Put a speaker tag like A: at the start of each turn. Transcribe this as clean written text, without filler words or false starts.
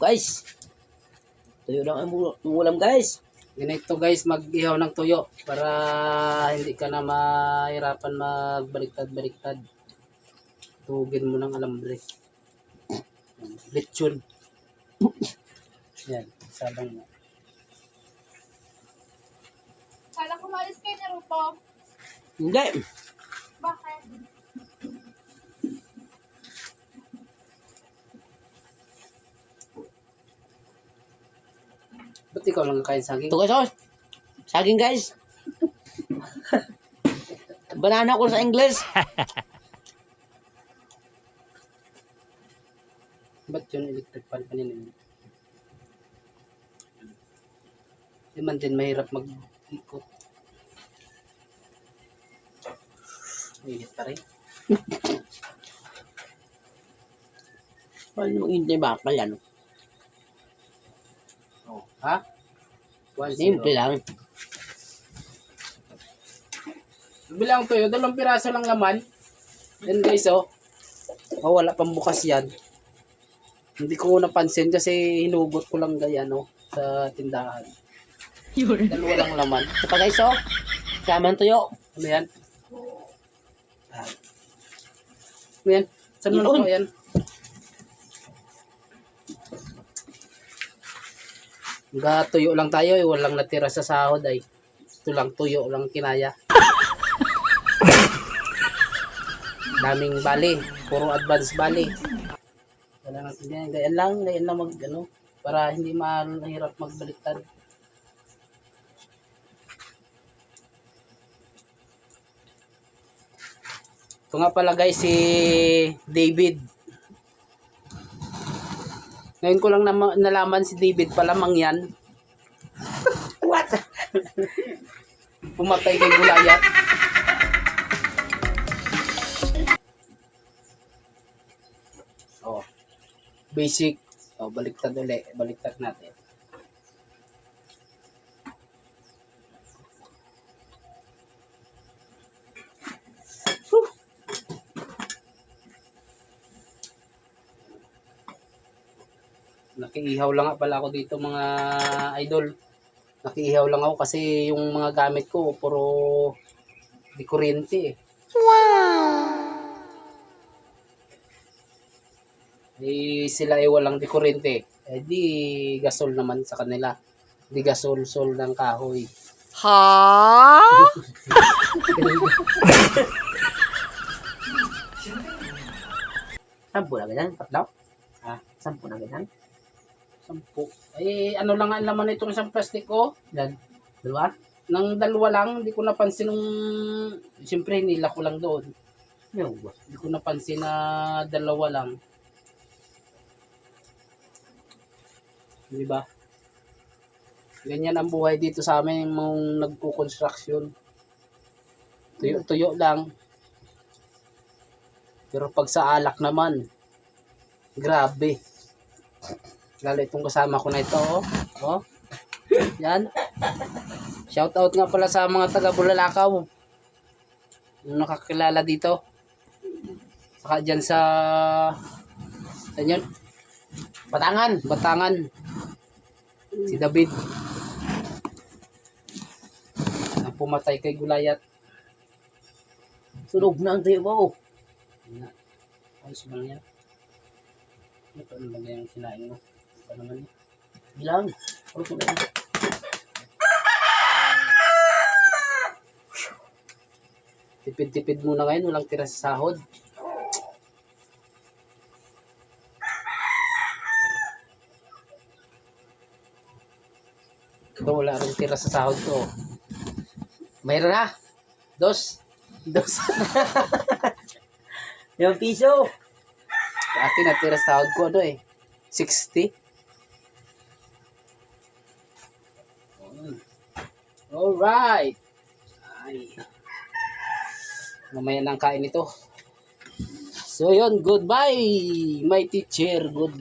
A: Guys, tuyo lang ang ulam guys.
B: Ganito guys, mag-ihaw ng tuyo para hindi ka na mahirapan magbaliktad-baliktad. Tugin mo ng alambre. Lechon. Yan, sabang mo.
C: Kala ko malis kayo na Rupo.
A: Hindi.
C: Bakit?
B: Ba't ikaw lang kain saging?
A: Ito guys, oh. Saging guys. Banana ko sa English.
B: Ba't yun electric fan kanina? Di man din mahirap mag-ikot. Init pa rin.
A: Paano hindi bakal yan?
B: Oh, ha? 1-0.
A: Simple lang.
B: Bilang tuyo, 2 piraso lang laman. Yan guys, oh. Oh, wala pang bukas yan. Hindi ko napansin kasi hinugot ko lang ganyan, oh, sa tindahan. 2 lang laman.
A: Ito pa guys, oh. Kaman tuyo.
B: Ano yan? Ano yan? Saan mo na po yan? Tuyo lang tayo, eh. Walang natira sa sahod ay. Ito lang, tuyo lang kinaya. Daming bali, puro advance bali. Wala natin yan. Ganyan lang mag, ano, para hindi mahirap magbaliktad. Ito nga pala guys, si David. Ngayon ko lang nalaman si David pala mangyan.
A: What?
B: Pumatay kay Gulayat. Oh. Basic. Oh, baliktad ulit. Baliktad natin. Nakiihaw lang nga pala ako dito mga idol. Nakiihaw lang ako kasi yung mga gamit ko puro di kuryente eh. Wow! Eh sila ay walang di kuryente. Eh di gasol naman sa kanila. Di gasol-sol ng kahoy.
C: Ha?
A: Sampo na ganyan? Tatlo?
B: Ha?
A: Sampo na ganyan?
B: 10. Eh ano lang ang laman nitong isang plastic ko?
A: Yan. Dalawa?
B: Nang 2 lang, hindi ko napansin nung siyempre nila ko lang doon.
A: Yung.
B: Hindi ko napansin na 2 lang. Di ba? Ganyan ang buhay dito sa amin mong nagko-construction. Tuyo-tuyo lang. Pero pag sa alak naman, grabe. Lalo itong kasama ko na ito, oh. Oh. Yan. Shout out nga pala sa mga taga Bulalakaw. Yung nakakilala dito. Saka dyan sa saan yun? Batangan. Si David. Ang pumatay kay Gulayat.
A: Sunog na ang tuyo mo.
B: Yan. Ayos ba yan? Ito ano ba yung sinain mo? Ito naman yun.
A: Bilang. Oh, sunog na.
B: Tipid-tipid muna ngayon. Walang tira sa sahod. Ito wala rin tira sa sahod ko. Mayroon na. 2.
A: Yung piso.
B: Akin na tira sa sahod ko ano eh. 60. Alright. Ay. Mamaya nang kain ito. So yun, goodbye my teacher. Goodbye.